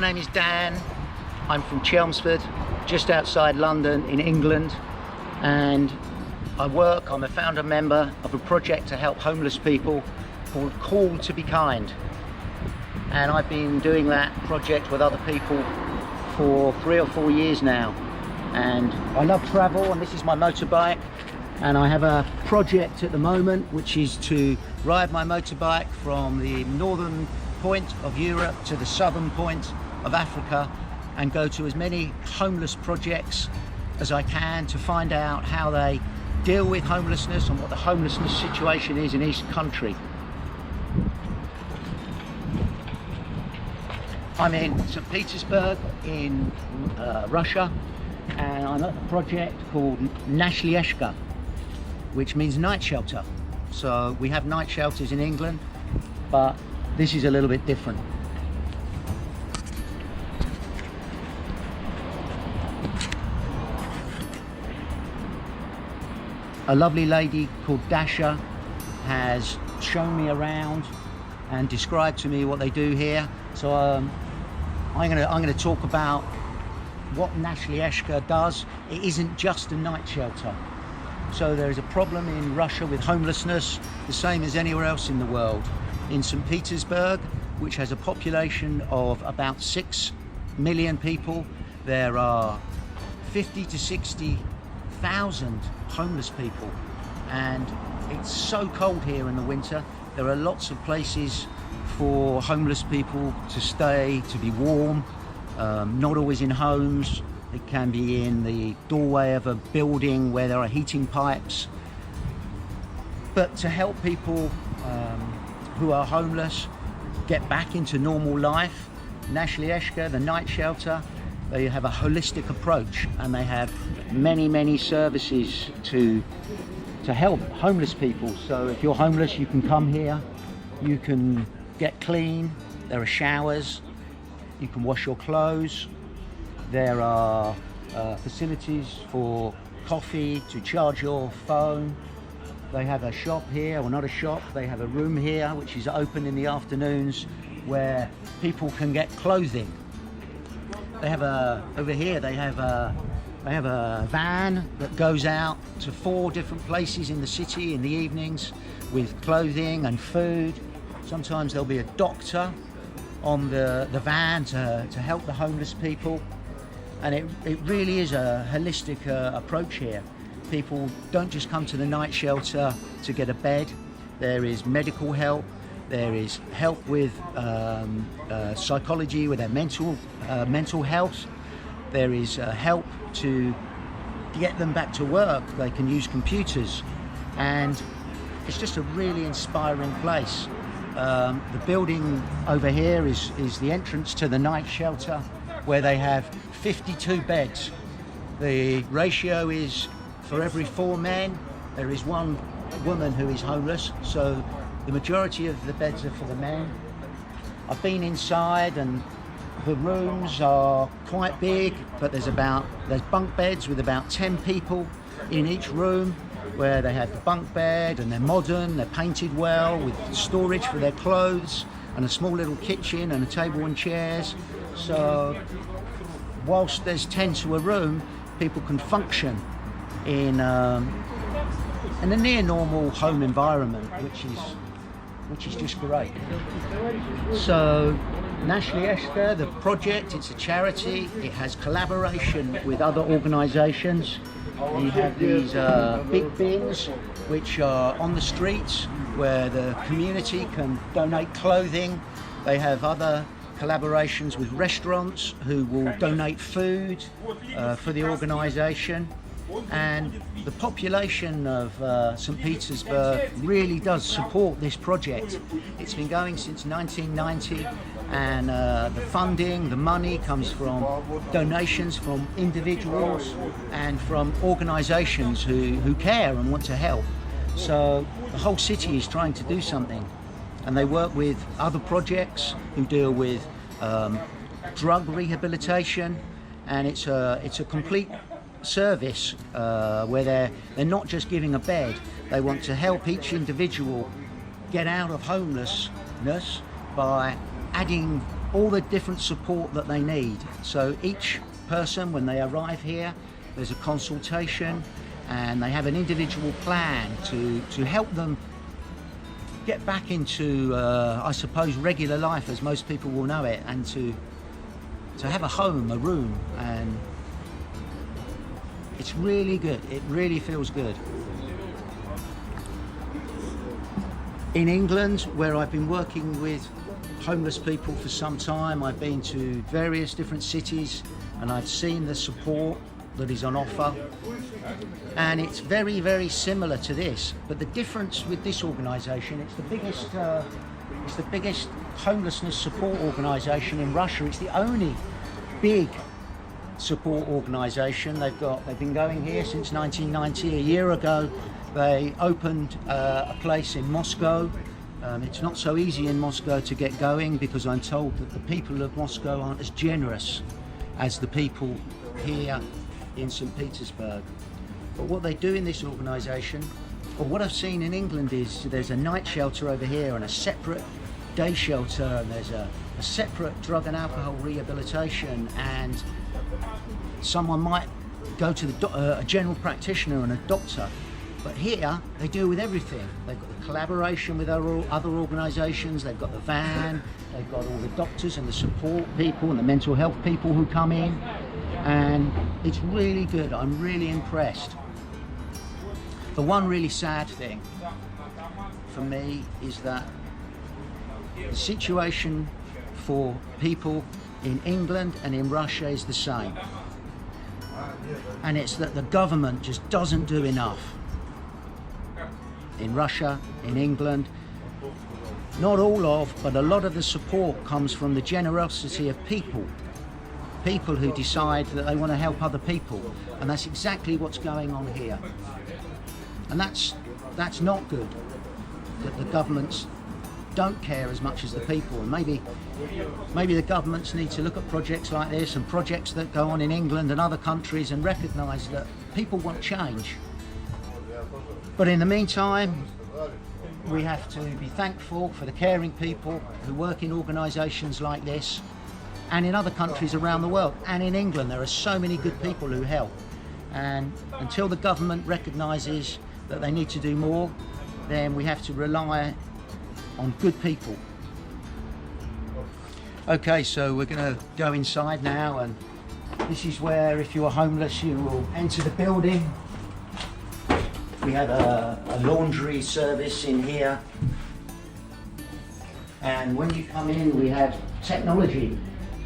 my name is Dan. I'm from Chelmsford, just outside London in England, and I'm a founder member of a project to help homeless people called Call to Be Kind. And I've been doing that project with other people for 3 or 4 years now. And I love travel, and this is my motorbike. And I have a project at the moment which is to ride my motorbike from the northern point of Europe to the southern point of Africa and go to as many homeless projects as I can to find out how they deal with homelessness and what the homelessness situation is in each country. I'm in St. Petersburg in Russia, and I'm at a project called Nochlezhka, which means night shelter. So we have night shelters in England, but this is a little bit different. A lovely lady called Dasha has shown me around and described to me what they do here. So I'm gonna talk about what Nochlezhka does. It isn't just a night shelter. So there is a problem in Russia with homelessness, the same as anywhere else in the world. In St. Petersburg, which has a population of about 6 million people, there are 50 to 60,000 homeless people. And it's so cold here in the winter. There are lots of places for homeless people to stay, to be warm, not always in homes. It can be in the doorway of a building where there are heating pipes. But to help people who are homeless get back into normal life, Nochlezhka, the night shelter, they have a holistic approach, and they have many services to help homeless people. So if you're homeless, you can come here, you can get clean, there are showers, you can wash your clothes, there are facilities for coffee, to charge your phone. They have a shop here, or not a shop, they have a room here which is open in the afternoons where people can get clothing. They have over here they have a van that goes out to 4 different places in the city in the evenings with clothing and food. Sometimes there'll be a doctor on the van to help the homeless people. And it really is a holistic approach here. People don't just come to the night shelter to get a bed. There is medical help, there is help with psychology, with their mental health. There is help to get them back to work. They can use computers, and it's just a really inspiring place. The building over here is the entrance to the night shelter, where they have 52 beds. The ratio is for every 4 men, there is 1 woman who is homeless. So the majority of the beds are for the men. I've been inside, and the rooms are quite big, but there's bunk beds with about 10 people in each room, where they have the bunk bed, and they're modern, they're painted well, with storage for their clothes, and a small little kitchen and a table and chairs. So whilst there's 10 to a room, people can function in a near normal home environment, which is just great. So Nochlezhka, the project, it's a charity. It has collaboration with other organisations. You have these big bins which are on the streets where the community can donate clothing. They have other collaborations with restaurants who will donate food for the organisation. And the population of St. Petersburg really does support this project. It's been going since 1990, and the funding, the money comes from donations from individuals and from organisations who care and want to help. So the whole city is trying to do something, and they work with other projects who deal with drug rehabilitation, and it's a complete service where they're not just giving a bed. They want to help each individual get out of homelessness by adding all the different support that they need. So each person, when they arrive here, there's a consultation and they have an individual plan to help them get back into, I suppose, regular life as most people will know it, and to have a home, a room, and it's really good. It really feels good. In England, where I've been working with homeless people for some time, I've been to various different cities and I've seen the support that is on offer, and it's very, very similar to this. But the difference with this organisation, it's the biggest homelessness support organisation in Russia. It's the only big support organisation. They've been going here since 1990. A year ago they opened a place in Moscow. It's not so easy in Moscow to get going because I'm told that the people of Moscow aren't as generous as the people here in St. Petersburg. But what they do in this organisation, or what I've seen in England, is there's a night shelter over here and a separate day shelter, and there's a separate drug and alcohol rehabilitation, and someone might go to a general practitioner and a doctor. But here they deal with everything. They've got the collaboration with other organisations, they've got the van, they've got all the doctors and the support people and the mental health people who come in, and it's really good. I'm really impressed. The one really sad thing for me is that the situation for people in England and in Russia is the same, and it's that the government just doesn't do enough. In Russia, in England, not all of, but a lot of the support comes from the generosity of people who decide that they want to help other people, and that's exactly what's going on here. And that's not good, that the governments don't care as much as the people. And maybe the governments need to look at projects like this and projects that go on in England and other countries and recognise that people want change. But in the meantime, we have to be thankful for the caring people who work in organisations like this, and in other countries around the world. And in England, there are so many good people who help. And until the government recognises that they need to do more, then we have to rely on good people. Okay, so we're going to go inside now, and this is where, if you are homeless, you will enter the building. We have a laundry service in here, and when you come in we have technology.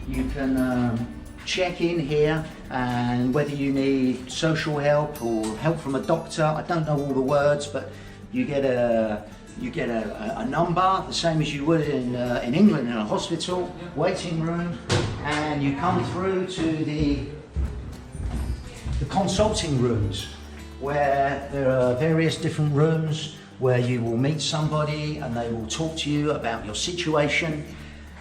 You can check in here, and whether you need social help or help from a doctor, I don't know all the words, but you get a number, the same as you would in England in a hospital waiting room, and you come through to the consulting rooms, where there are various different rooms where you will meet somebody and they will talk to you about your situation,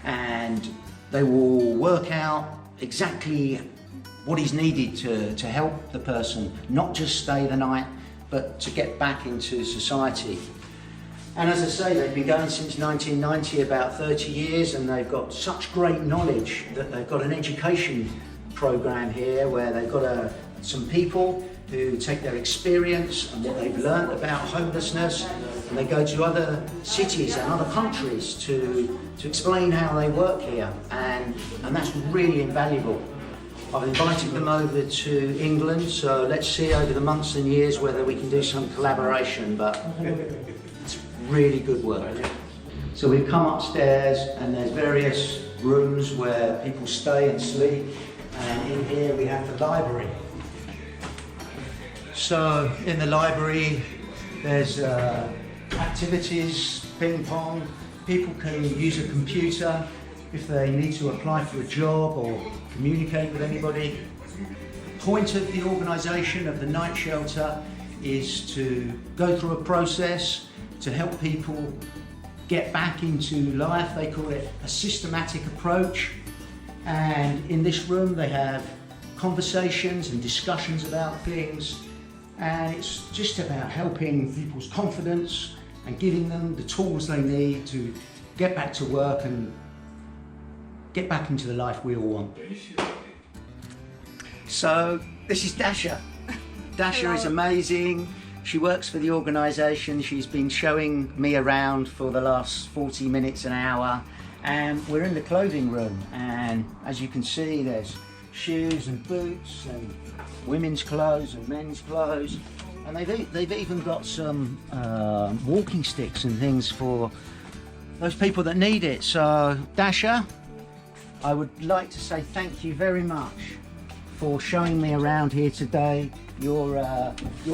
and they will work out exactly what is needed to help the person, not just stay the night, but to get back into society. And as I say, they've been going since 1990, about 30 years, and they've got such great knowledge that they've got an education program here where they've got some people who take their experience and what they've learned about homelessness, and they go to other cities and other countries to explain how they work here, and that's really invaluable. I've invited them over to England, so let's see over the months and years whether we can do some collaboration, but it's really good work. So we've come upstairs and there's various rooms where people stay and sleep, and in here we have the library. So in the library there's activities, ping pong, people can use a computer if they need to apply for a job or communicate with anybody. The point of the organisation of the night shelter is to go through a process to help people get back into life. They call it a systematic approach, and in this room they have conversations and discussions about things, and it's just about helping people's confidence and giving them the tools they need to get back to work and get back into the life we all want. So this is Dasha. Dasha is amazing. She works for the organisation. She's been showing me around for the last 40 minutes, an hour, and we're in the clothing room, and as you can see there's shoes and boots and women's clothes and men's clothes, and they've even got some walking sticks and things for those people that need it. So Dasha, I would like to say thank you very much for showing me around here today. You're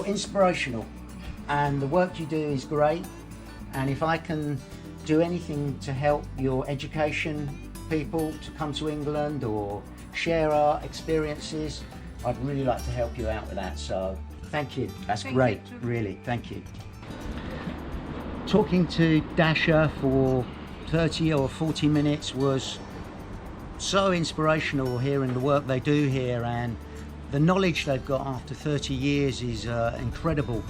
inspirational, and the work you do is great, and if I can do anything to help your education people to come to England or share our experiences, I'd really like to help you out with that. So thank you, that's great, really, thank you. Talking to Dasha for 30 or 40 minutes was so inspirational, hearing the work they do here, and the knowledge they've got after 30 years is incredible.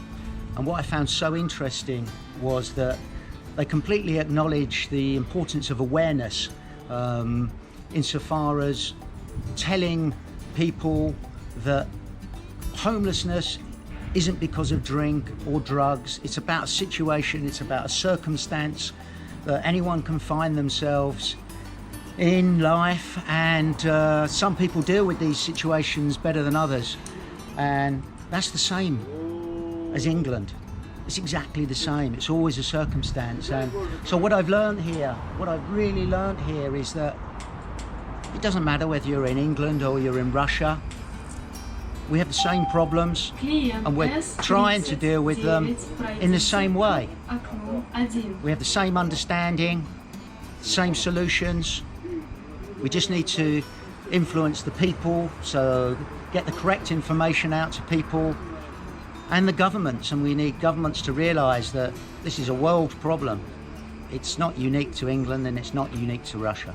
And what I found so interesting was that they completely acknowledge the importance of awareness insofar as telling people that homelessness isn't because of drink or drugs. It's about a situation, it's about a circumstance that anyone can find themselves in life, and some people deal with these situations better than others, and that's the same as England. It's exactly the same. It's always a circumstance. And so what I've learned here, what I've really learned here, is that it doesn't matter whether you're in England or you're in Russia. We have the same problems, and we're trying to deal with them in the same way. We have the same understanding, same solutions. We just need to influence the people, so get the correct information out to people, and the governments, and we need governments to realise that this is a world problem. It's not unique to England, and it's not unique to Russia.